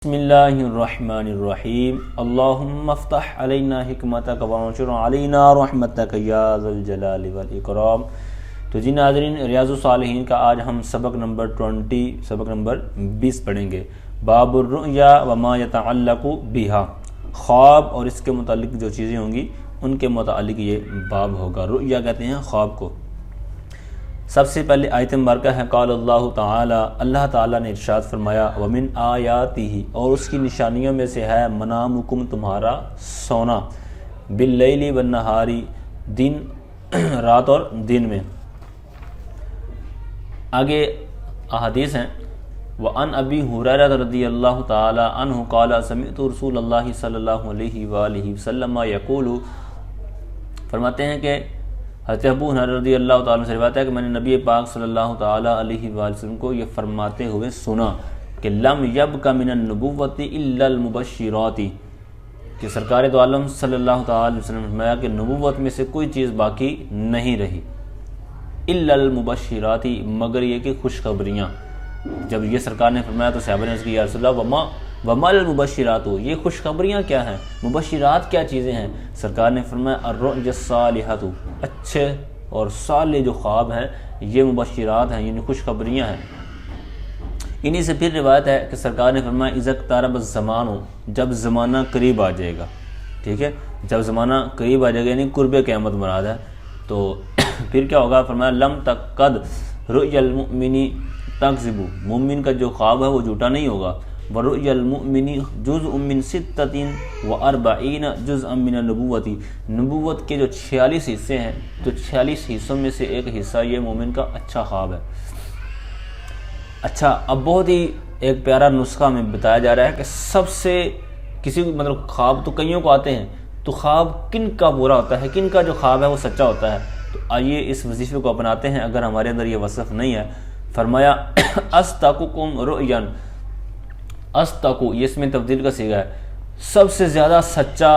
بسم اللہ الرحمن الرحیم اللہم افتح علینا حکمتک وانشر علینا رحمتک یا ذا الجلال والاکرام۔ تو جی ناظرین، ریاض الصالحین کا آج ہم سبق نمبر 20 پڑھیں گے۔ باب الرؤیا وما یتعلق بہا، خواب اور اس کے متعلق جو چیزیں ہوں گی ان کے متعلق یہ باب ہوگا۔ رؤیا کہتے ہیں خواب کو۔ سب سے پہلے آیت مبارکہ ہے قال اللہ تعالی، اللہ تعالیٰ نے ارشاد فرمایا ومن آیاتہ، اور اس کی نشانیوں میں سے ہے منامکم، تمہارا سونا، باللیل والنہار، دن رات اور دن میں۔ آگے احادیث ہیں۔ وعن ابی ہریرہ رضی اللہ تعالی عنہ قال سمعت رسول اللہ صلی اللہ علیہ وآلہ وسلم یقول، فرماتے ہیں کہ حضرت ابو ہریرہ رضی اللہ تعالیٰ سے روایت ہے کہ میں نے نبی پاک صلی اللہ تعالیٰ علیہ وآلہ وسلم کو یہ فرماتے ہوئے سنا کہ لم یبق من النبوۃ الا المبشرات، کہ سرکار دو عالم صلی اللہ تعالیٰ علیہ وسلم نے فرمایا کہ نبوت میں سے کوئی چیز باقی نہیں رہی، الا المبشرات، مگر یہ کہ خوشخبریاں۔ جب یہ سرکار نے فرمایا تو صحابہ نے عرض کی یا رسول اللہ وما المبشرات، یہ خوشخبریاں کیا ہیں، مبشرات کیا چیزیں ہیں؟ سرکار نے فرمایا الرؤیا الصالحۃ، اچھے اور صالح جو خواب ہیں یہ مبشرات ہیں، یعنی خوشخبریاں ہیں۔ انہی سے پھر روایت ہے کہ سرکار نے فرمایا اذا اقترب الزمان، جب زمانہ قریب آ جائے گا، ٹھیک ہے، جب زمانہ قریب آ جائے گا یعنی قرب قیامت مراد ہے، تو پھر کیا ہوگا؟ فرمایا لم تقد رؤیا المؤمن تکذب، مومن کا جو خواب ہے وہ جھوٹا نہیں ہوگا۔ وَرُؤْيَا الْمُؤْمِنِ جُزْءٌ مِّن 46 جُزْءً مِّنَ النُّبُوَّةِ، نبوت کے جو 46 حصے ہیں تو 46 حصوں میں سے ایک حصہ یہ مومن کا اچھا خواب ہے۔ اچھا، اب بہت ہی ایک پیارا نسخہ میں بتایا جا رہا ہے کہ سب سے کسی مطلب خواب تو کئیوں کو آتے ہیں، تو خواب کن کا پورا ہوتا ہے، کن کا جو خواب ہے وہ سچا ہوتا ہے؟ تو آئیے اس وظیفے کو اپناتے ہیں اگر ہمارے اندر یہ وصف نہیں ہے۔ فرمایا اصدقکم رؤیا، استقو یہ اس میں تبدیل کا صیغہ ہے، سب سے زیادہ سچا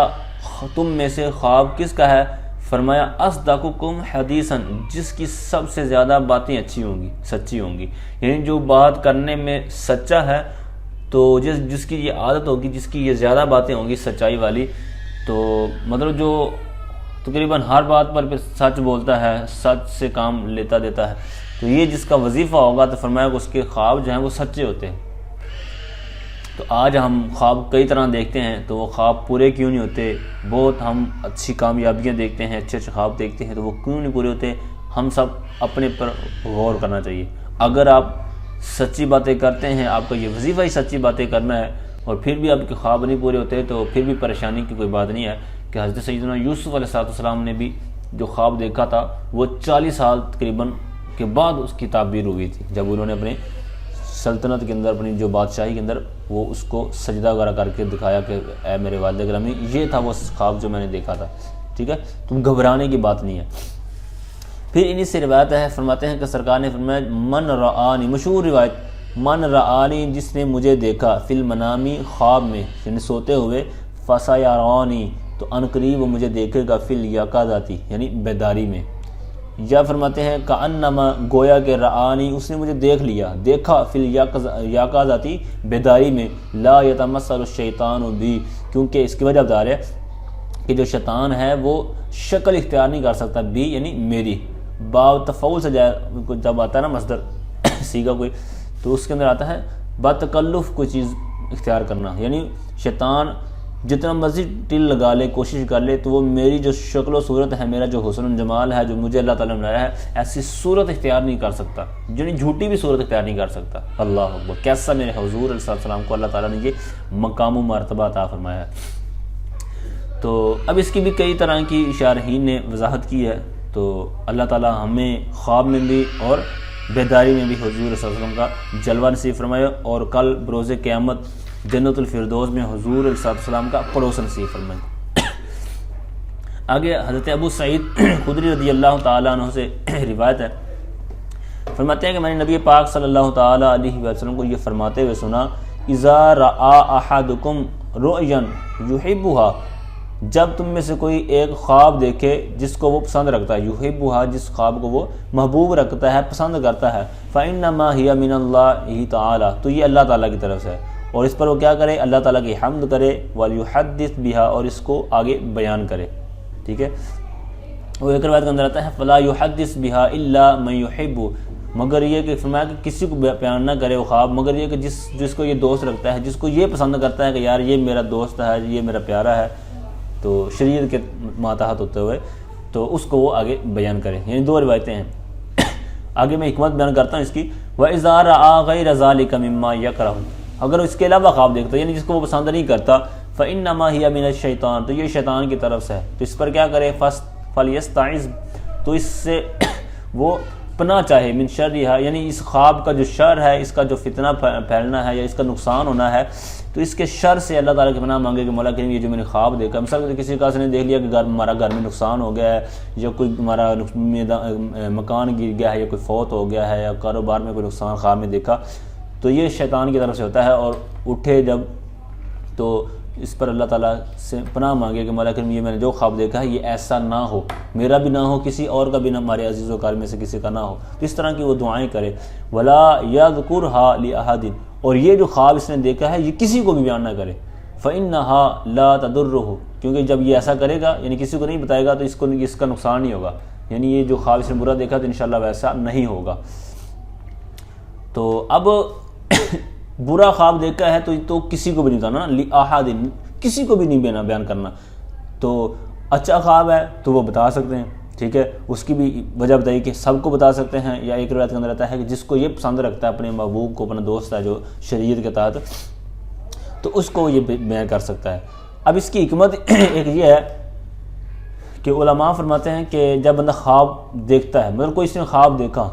تم میں سے خواب کس کا ہے؟ فرمایا اصدقکم حدیثا، جس کی سب سے زیادہ باتیں اچھی ہوں گی، سچی ہوں گی، یعنی جو بات کرنے میں سچا ہے، تو جس کی یہ عادت ہوگی، جس کی یہ زیادہ باتیں ہوں گی سچائی والی، تو مطلب جو تقریباً ہر بات پر پھر سچ بولتا ہے، سچ سے کام لیتا دیتا ہے، تو یہ جس کا وظیفہ ہوگا تو فرمایا کہ اس کے خواب جو ہیں وہ سچے ہوتے ہیں۔ تو آج ہم خواب کئی طرح دیکھتے ہیں، تو وہ خواب پورے کیوں نہیں ہوتے؟ بہت ہم اچھی کامیابیاں دیکھتے ہیں، اچھے خواب دیکھتے ہیں، تو وہ کیوں نہیں پورے ہوتے؟ ہم سب اپنے پر غور کرنا چاہیے۔ اگر آپ سچی باتیں کرتے ہیں، آپ کا یہ وظیفہ ہی سچی باتیں کرنا ہے، اور پھر بھی آپ کے خواب نہیں پورے ہوتے، تو پھر بھی پریشانی کی کوئی بات نہیں ہے کہ حضرت سیدنا یوسف علیہ السلام نے بھی جو خواب دیکھا تھا وہ 40 سال تقریباً کے بعد اس کی تعبیر ہوئی تھی، جب انہوں نے اپنے سلطنت کے اندر، اپنی جو بادشاہی کے اندر وہ اس کو سجدہ وغیرہ کر کے دکھایا کہ اے میرے والد گرامی، یہ تھا وہ خواب جو میں نے دیکھا تھا، ٹھیک ہے، تم گھبرانے کی بات نہیں ہے۔ پھر انہی سے روایت ہے، فرماتے ہیں کہ سرکار نے فرمایا من رآنی، مشہور روایت، من رآنی جس نے مجھے دیکھا، فی المنامی خواب میں، یعنی سوتے ہوئے، فسیرانی تو ان قریب وہ مجھے دیکھے گا، فی الیقظۃ یعنی بیداری میں۔ یا فرماتے ہیں کأنما گویا کہ رآنی اس نے مجھے دیکھ لیا، دیکھا، فی الیقظۃ بیداری میں، لا یتمثل الشیطان بی، کیونکہ اس کی وجہ بتا رہے ہیں کہ جو شیطان ہے وہ شکل اختیار نہیں کر سکتا، بی یعنی میری، باب تفعول سے جب آتا ہے نا مصدر سیگا کوئی، تو اس کے اندر آتا ہے بتکلف کوئی چیز اختیار کرنا، یعنی شیطان جتنا مرضی ٹل لگا لے، کوشش کر لے، تو وہ میری جو شکل و صورت ہے، میرا جو حسن و جمال ہے، جو مجھے اللہ تعالیٰ نے بنایا ہے، ایسی صورت اختیار نہیں کر سکتا، یعنی جھوٹی بھی صورت اختیار نہیں کر سکتا۔ اللہ اکبر، کیسا میرے حضور علیہ السلام کو اللہ تعالیٰ نے یہ مقام و مرتبہ عطا فرمایا ہے۔ تو اب اس کی بھی کئی طرح کی شارحین نے وضاحت کی ہے، تو اللہ تعالیٰ ہمیں خواب میں بھی اور بیداری میں بھی حضور صلی اللہ علیہ وسلم کا جلوہ نصیب فرمائے، اور کل بروز قیامت جنت الفردوس میں حضور علیہ السلام کا پڑوس نصیب فرمائے۔ آگے حضرت ابو سعید خدری رضی اللہ تعالیٰ عنہ سے روایت ہے، فرماتے ہیں کہ میں نے نبی پاک صلی اللہ تعالیٰ علیہ وسلم کو یہ فرماتے ہوئے سنا اذا رآ احدکم رؤیا یحبھا، جب تم میں سے کوئی ایک خواب دیکھے جس کو وہ پسند رکھتا ہے، یحبھا جس خواب کو وہ محبوب رکھتا ہے، پسند کرتا ہے، فإنما هي من اللہ تعالی، تو یہ اللہ تعالیٰ کی طرف سے ہے، اور اس پر وہ کیا کرے؟ اللہ تعالیٰ کی حمد کرے، وَلْيُحَدِّثْ بِهَا، اور اس کو آگے بیان کرے، ٹھیک ہے۔ وہ ایک روایت کے اندر آتا ہے فَلَا يُحَدِّثْ بِهَا إِلَّا مَن يُحِبُّ، مگر یہ کہ فرمایا کہ کسی کو بیان نہ کرے وہ خواب مگر یہ کہ جس کو یہ دوست رکھتا ہے، جس کو یہ پسند کرتا ہے کہ یار یہ میرا دوست ہے، یہ میرا پیارا ہے، تو شریعت کے ماتحت ہوتے ہوئے تو اس کو وہ آگے بیان کرے۔ یعنی دو روایتیں ہیں۔ آگے میں حکمت بیان کرتا ہوں اس کی، وَإِذَا رَأَىٰ غَيْرَ ذَلِكَ مِمَّا يَكْرَهُ، اگر اس کے علاوہ خواب دیکھتا ہے یعنی جس کو وہ پسند نہیں کرتا، فَإِنَّمَا هِيَ مِنَ الشَّيْطَانِ، تو یہ شیطان کی طرف سے ہے، تو اس پر کیا کرے؟ فَلْيَسْتَعِذْ، تو اس سے وہ پناہ چاہے، من شرها، یعنی اس خواب کا جو شر ہے، اس کا جو فتنہ پھیلنا ہے یا اس کا نقصان ہونا ہے، تو اس کے شر سے اللہ تعالیٰ کی پناہ مانگے کہ مولا کریم یہ جو میں نے خواب دیکھا، مثلا کسی کا نے دیکھ لیا کہ ہمارا گھر میں نقصان ہو گیا ہے، یا کوئی ہمارا مکان گر گیا ہے، یا کوئی فوت ہو گیا ہے، یا کاروبار میں کوئی نقصان خواب میں دیکھا، تو یہ شیطان کی طرف سے ہوتا ہے، اور اٹھے جب تو اس پر اللہ تعالیٰ سے پناہ مانگے کہ مولا کریم یہ میں نے جو خواب دیکھا ہے یہ ایسا نہ ہو، میرا بھی نہ ہو، کسی اور کا بھی نہ، ہمارے عزیز و کار میں سے کسی کا نہ ہو، تو اس طرح کی وہ دعائیں کرے۔ وَلَا يَذْكُرْهَا لِأَحَدٍ، اور یہ جو خواب اس نے دیکھا ہے یہ کسی کو بھی بیان نہ کرے، فَإِنَّهَا لَا تَضُرُّهُ، کیونکہ جب یہ ایسا کرے گا یعنی کسی کو نہیں بتائے گا تو اس کا نقصان نہیں ہوگا، یعنی یہ جو خواب اس نے برا دیکھا تو انشاءاللہ ویسا نہیں ہوگا۔ تو اب برا خواب دیکھا ہے تو کسی کو بھی نہیں بتانا، لِأَحَدٍ، کسی کو بھی نہیں بیان کرنا۔ تو اچھا خواب ہے تو وہ بتا سکتے ہیں، ٹھیک ہے، اس کی بھی وجہ بتائی کہ سب کو بتا سکتے ہیں، یا ایک روایت کے اندر رہتا ہے کہ جس کو یہ پسند رکھتا ہے اپنے محبوب کو، اپنا دوست ہے جو شریعت کے تحت، تو اس کو یہ بیان کر سکتا ہے۔ اب اس کی حکمت ایک یہ ہے کہ علماء فرماتے ہیں کہ جب بندہ خواب دیکھتا ہے، مطلب کوئی اس نے خواب دیکھا،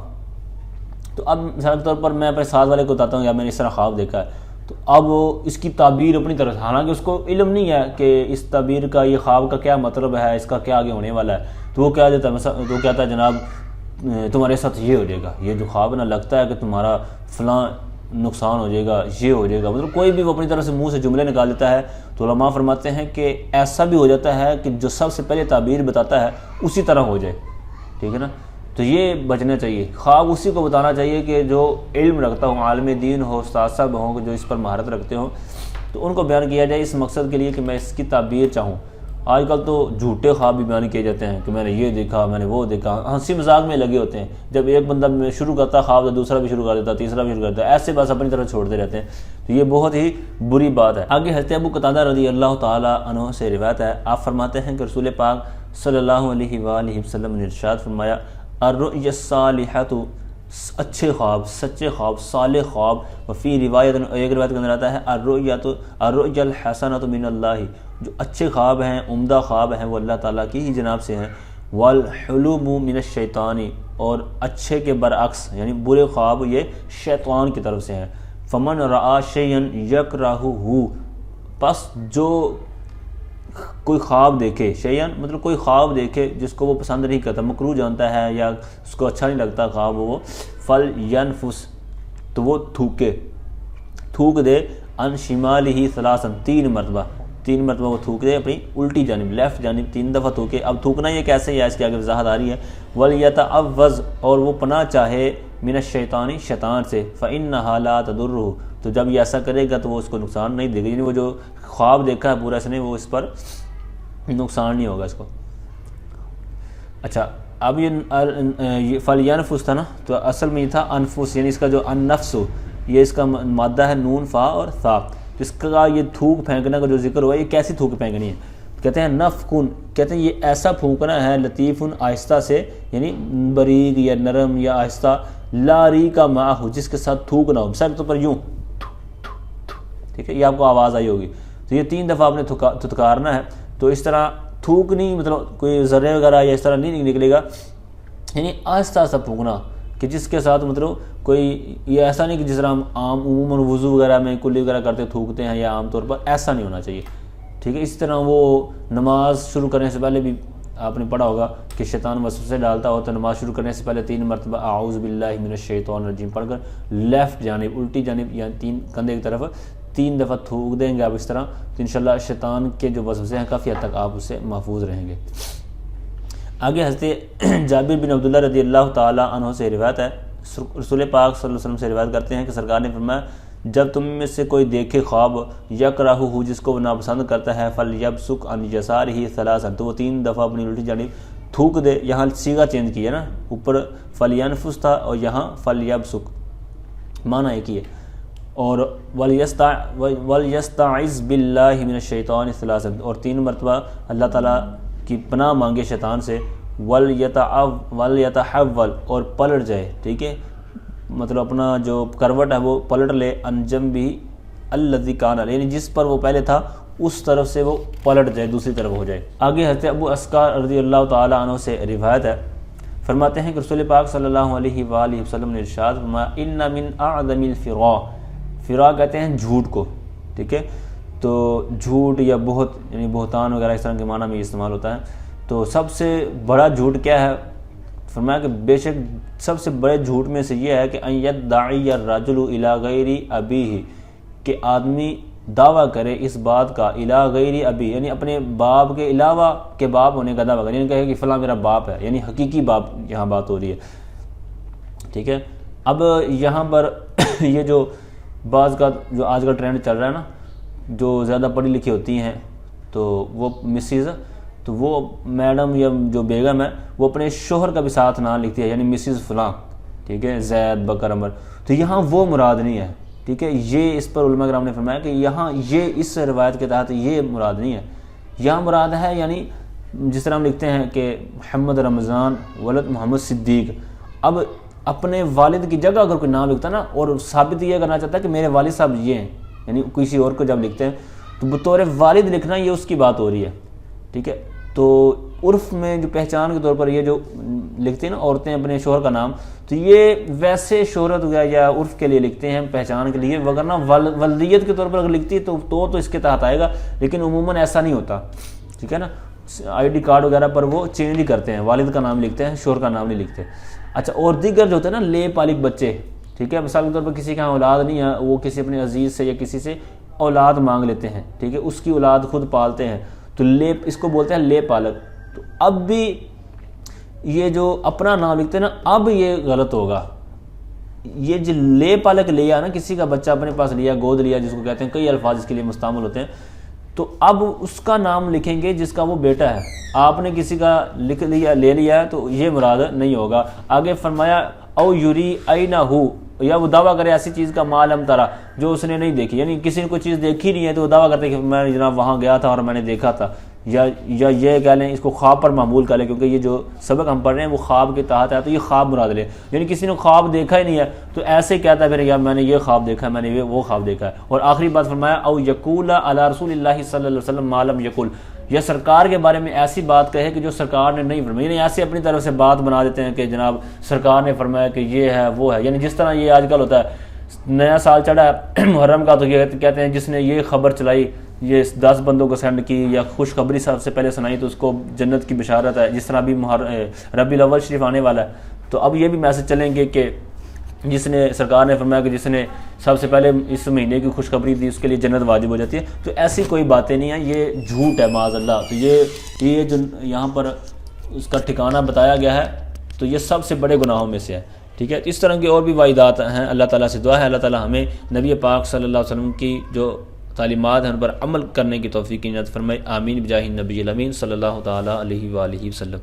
تو اب مثال کے طور پر میں اپنے ساتھ والے کو بتاتا ہوں یا میں نے اس طرح خواب دیکھا ہے، تو اب اس کی تعبیر اپنی طرف، حالانکہ اس کو علم نہیں ہے کہ اس تعبیر کا، یہ خواب کا کیا مطلب ہے، اس کا کیا آگے ہونے والا ہے، تو وہ کیا دیتا ہے، مثلا تو کہتا ہے جناب تمہارے ساتھ یہ ہو جائے گا، یہ جو خواب نہ لگتا ہے کہ تمہارا فلاں نقصان ہو جائے گا، یہ ہو جائے گا، مطلب کوئی بھی وہ اپنی طرف سے منہ سے جملے نکال دیتا ہے، تو علماء فرماتے ہیں کہ ایسا بھی ہو جاتا ہے کہ جو سب سے پہلے تعبیر بتاتا ہے اسی طرح ہو جائے، ٹھیک ہے نا۔ تو یہ بچنا چاہیے، خواب اسی کو بتانا چاہیے کہ جو علم رکھتا ہوں، عالم دین ہو، استاد صاحب ہوں جو اس پر مہارت رکھتے ہوں، تو ان کو بیان کیا جائے اس مقصد کے لیے کہ میں اس کی تعبیر چاہوں۔ آج کل تو جھوٹے خواب بھی بیان کیے جاتے ہیں کہ میں نے یہ دیکھا، میں نے وہ دیکھا، ہنسی مذاق میں لگے ہوتے ہیں، جب ایک بندہ شروع کرتا ہے خواب تو دوسرا بھی شروع کر دیتا، تیسرا بھی شروع کرتا ہے، ایسے بس اپنی طرف چھوڑتے رہتے ہیں، تو یہ بہت ہی بری بات ہے۔ آگے حضرت ابو قتادہ رضی اللہ تعالیٰ عنہ سے روایت ہے، آپ فرماتے ہیں کہ رسول پاک صلی اللہ علیہ وآلہ وسلم نے ارشاد فرمایا، الرؤیا الصالحۃ، اچھے خواب، سچے خواب، صالح خواب، وفی روایت، ایک روایت کے اندر آتا ہے الرؤیا الحسنۃ من اللہ، جو اچھے خواب ہیں، عمدہ خواب ہیں، وہ اللہ تعالیٰ کی ہی جناب سے ہیں، والحلم من الشیطان، اور اچھے کے برعکس یعنی برے خواب یہ شیطان کی طرف سے ہیں، فمن رآ شیئا یکرہہ، پس جو کوئی خواب دیکھے، شیئن مطلب کوئی خواب دیکھے جس کو وہ پسند نہیں کرتا، مکروہ جانتا ہے یا اس کو اچھا نہیں لگتا خواب، وہ فلینفس، تو وہ تھوک دے، عن شمالہ ثلاثا، تین مرتبہ وہ تھوک دے اپنی الٹی جانب، لیفٹ جانب 3 دفعہ تھوکے۔ اب تھوکنا یہ کیسے ہے اس کی آگے وضاحت آ رہی ہے، ولیتعوذ، اور وہ پناہ چاہے، من الشیطان، شیطان سے، فإنہا لا تضرہ، تو جب یہ ایسا کرے گا تو وہ اس کو نقصان نہیں دے گا، یعنی وہ جو خواب دیکھا ہے پورا اس نے، وہ اس پر نقصان نہیں ہوگا اس کو۔ اچھا اب یہ فلینفس تھا نا، تو اصل میں یہ تھا انفس، یعنی اس کا جو النفس، یہ اس کا مادہ ہے نون فا اور ثا، تو اس کا یہ تھوک پھینکنے کا جو ذکر ہوا، یہ کیسی تھوک پھینکنی ہے، کہتے ہیں نفکن، کہتے ہیں یہ ایسا پھونکنا ہے، لطیف، آہستہ سے، یعنی باریک یا نرم یا آہستہ، لا ریقہ معہ، جس کے ساتھ تھوک نہ ہو، مثال کے طور پر یوں، ٹھیک ہے، یہ آپ کو آواز آئی ہوگی، تو یہ 3 دفعہ آپ نے تھتکارنا ہے، تو اس طرح تھوک نہیں، مطلب کوئی ذرے وغیرہ یا اس طرح نہیں نکلے گا، یعنی آہستہ آہستہ پھونکنا، کہ جس کے ساتھ مطلب کوئی یہ ایسا نہیں کہ جس طرح ہم عموماً وضو وغیرہ میں کلی وغیرہ کرتے تھوکتے ہیں یا عام طور پر، ایسا نہیں ہونا چاہیے، ٹھیک ہے۔ اس طرح وہ نماز شروع کرنے سے پہلے بھی آپ نے پڑھا ہوگا کہ شیطان وسوسے ڈالتا ہو، تو نماز شروع کرنے سے پہلے 3 مرتبہ اعوذ باللہ من الشیطان الرجیم پڑھ کر لیفٹ جانب، الٹی جانب، یا 3 کندھے کی طرف 3 دفعہ تھوک دیں گے آپ اس طرح، تو انشاءاللہ شیطان کے جو وسوسے ہیں کافی حد تک آپ اس سے محفوظ رہیں گے۔ آگے حضرت جابر بن عبداللہ رضی اللہ تعالیٰ عنہ سے روایت ہے، رسول پاک صلی اللہ علیہ وسلم سے روایت کرتے ہیں کہ سرکار نے فرمایا، جب تم میں سے کوئی دیکھے خواب یکرہہ جس کو وہ ناپسند کرتا ہے فلیبصق عن یسارہ ثلاثا تو وہ 3 دفعہ اپنی الٹی جانب تھوک دے. یہاں صیغہ چینج کی ہے نا, اوپر فلینفس تھا اور یہاں فلیبصق, معنی ایک ہی ہے. اور ولیستعذ باللہ من الشیطان ثلاثا اور 3 مرتبہ اللہ تعالیٰ کی پناہ مانگے شیطان سے. ولیتحول اور پلٹ جائے, ٹھیک ہے, مطلب اپنا جو کروٹ ہے وہ پلٹ لے, انجم بھی الذی کان علیہ یعنی جس پر وہ پہلے تھا اس طرف سے وہ پلٹ جائے, دوسری طرف ہو جائے. آگے حضرت ابو اسکار رضی اللہ تعالی عنہ سے روایت ہے, فرماتے ہیں کہ رسول پاک صلی اللہ علیہ وآلہ وسلم نے ارشاد فرمایا ان من اعظم الفراء, فرا کہتے ہیں جھوٹ کو, ٹھیک ہے, تو جھوٹ یا بہت یعنی بہتان وغیرہ اس طرح کے معنی میں استعمال ہوتا ہے. تو سب سے بڑا جھوٹ کیا ہے؟ فرمایا کہ بے شک سب سے بڑے جھوٹ میں سے یہ ہے کہ ان یدعی الرجل الی غیر ابیہ, کہ آدمی دعویٰ کرے اس بات کا الی غیر ابی یعنی اپنے باپ کے علاوہ کے باپ ہونے کا دعویٰ کرے, یعنی کہے کہ فلاں میرا باپ ہے, یعنی حقیقی باپ یہاں بات ہو رہی ہے, ٹھیک ہے. اب یہاں پر یہ جو بعض کا جو آج کا ٹرینڈ چل رہا ہے نا, جو زیادہ پڑھی لکھی ہوتی ہیں تو وہ مسز, تو وہ میڈم یا جو بیگم ہے وہ اپنے شوہر کا بھی ساتھ نام لکھتی ہے, یعنی مسز فلاں, ٹھیک ہے, زید بکر عمر. تو یہاں وہ مراد نہیں ہے, ٹھیک ہے. یہ اس پر علماء کرام نے فرمایا کہ یہاں یہ اس روایت کے تحت یہ مراد نہیں ہے. یہاں مراد ہے یعنی جس طرح ہم لکھتے ہیں کہ محمد رمضان ولد محمد صدیق, اب اپنے والد کی جگہ اگر کوئی نام لکھتا ہے نا اور ثابت یہ کرنا چاہتا ہے کہ میرے والد صاحب یہ ہیں, یعنی کسی اور کو جب لکھتے ہیں تو بطور والد لکھنا یہ اس کی بات ہو رہی ہے, ٹھیک ہے. تو عرف میں جو پہچان کے طور پر یہ جو لکھتے ہیں نا عورتیں اپنے شوہر کا نام, تو یہ ویسے شہرت یا عرف کے لیے لکھتے ہیں, پہچان کے لیے, وگرنہ ولدیت کے طور پر اگر لکھتی ہے تو اس کے تحت آئے گا, لیکن عموماً ایسا نہیں ہوتا, ٹھیک ہے نا. آئی ڈی کارڈ وغیرہ پر وہ چینج ہی کرتے ہیں, والد کا نام لکھتے ہیں, شوہر کا نام نہیں لکھتے. اچھا, اور دیگر جو ہوتے ہیں نا لے پالک بچے, ٹھیک ہے, مثال کے طور پر کسی کا اولاد نہیں ہے, وہ کسی اپنے عزیز سے یا کسی سے اولاد مانگ لیتے ہیں, ٹھیک ہے, اس کی اولاد خود پالتے ہیں, تو لے اس کو بولتے ہیں لے پالک. تو اب بھی یہ جو اپنا نام لکھتے ہیں نا, اب یہ غلط ہوگا. یہ جو لے پالک لیا نا, کسی کا بچہ اپنے پاس لیا, گود لیا جس کو کہتے ہیں, کئی الفاظ اس کے لیے مستعمل ہوتے ہیں, تو اب اس کا نام لکھیں گے جس کا وہ بیٹا ہے. آپ نے کسی کا لکھ لیا, لے لیا ہے, تو یہ مراد نہیں ہوگا. آگے فرمایا او یری اینہ, یا وہ دعویٰ کرے ایسی چیز کا ما لم ترا جو اس نے نہیں دیکھی, یعنی کسی نے کوئی چیز دیکھی نہیں ہے تو وہ دعویٰ کرتے کہ میں جناب وہاں گیا تھا اور میں نے دیکھا تھا. یا یہ کہہ لیں, اس کو خواب پر معمول کر لیں, کیونکہ یہ جو سبق ہم پڑھ رہے ہیں وہ خواب کے تحت ہے, تو یہ خواب مراد لیں. یعنی کسی نے خواب دیکھا ہی نہیں ہے تو ایسے کہتا ہے پھر یار میں نے یہ خواب دیکھا ہے, میں نے وہ خواب دیکھا ہے. اور آخری بات فرمایا او یقول علی رسول اللہ صلی اللہ علیہ وسلم ما لم یقل, یا سرکار کے بارے میں ایسی بات کہے کہ جو سرکار نے نہیں فرمائی, یعنی ایسے اپنی طرف سے بات بنا دیتے ہیں کہ جناب سرکار نے فرمایا کہ یہ ہے وہ ہے. یعنی جس طرح یہ آج کل ہوتا ہے, نیا سال چڑھا ہے محرم کا, تو یہ کہتے ہیں جس نے یہ خبر چلائی, یہ 10 بندوں کو سینڈ کی یا خوشخبری سب سے پہلے سنائی تو اس کو جنت کی بشارت ہے. جس طرح بھی ربیع الاول شریف آنے والا ہے, تو اب یہ بھی میسج چلیں گے کہ جس نے سرکار نے فرمایا کہ جس نے سب سے پہلے اس مہینے کی خوشخبری دی اس کے لیے جنت واجب ہو جاتی ہے. تو ایسی کوئی باتیں نہیں ہیں, یہ جھوٹ ہے معاذ اللہ. تو یہ جو یہاں پر اس کا ٹھکانہ بتایا گیا ہے تو یہ سب سے بڑے گناہوں میں سے ہے, ٹھیک ہے. اس طرح کی اور بھی واحدات ہیں. اللہ تعالیٰ سے دعا ہے اللہ تعالیٰ ہمیں نبی پاک صلی اللہ علیہ وسلم کی جو تعلیمات ہیں ان پر عمل کرنے کی توفیق عنایت فرمائے. آمین بجاہ النبی الامین صلی اللہ تعالیٰ علیہ وآلہ وسلم.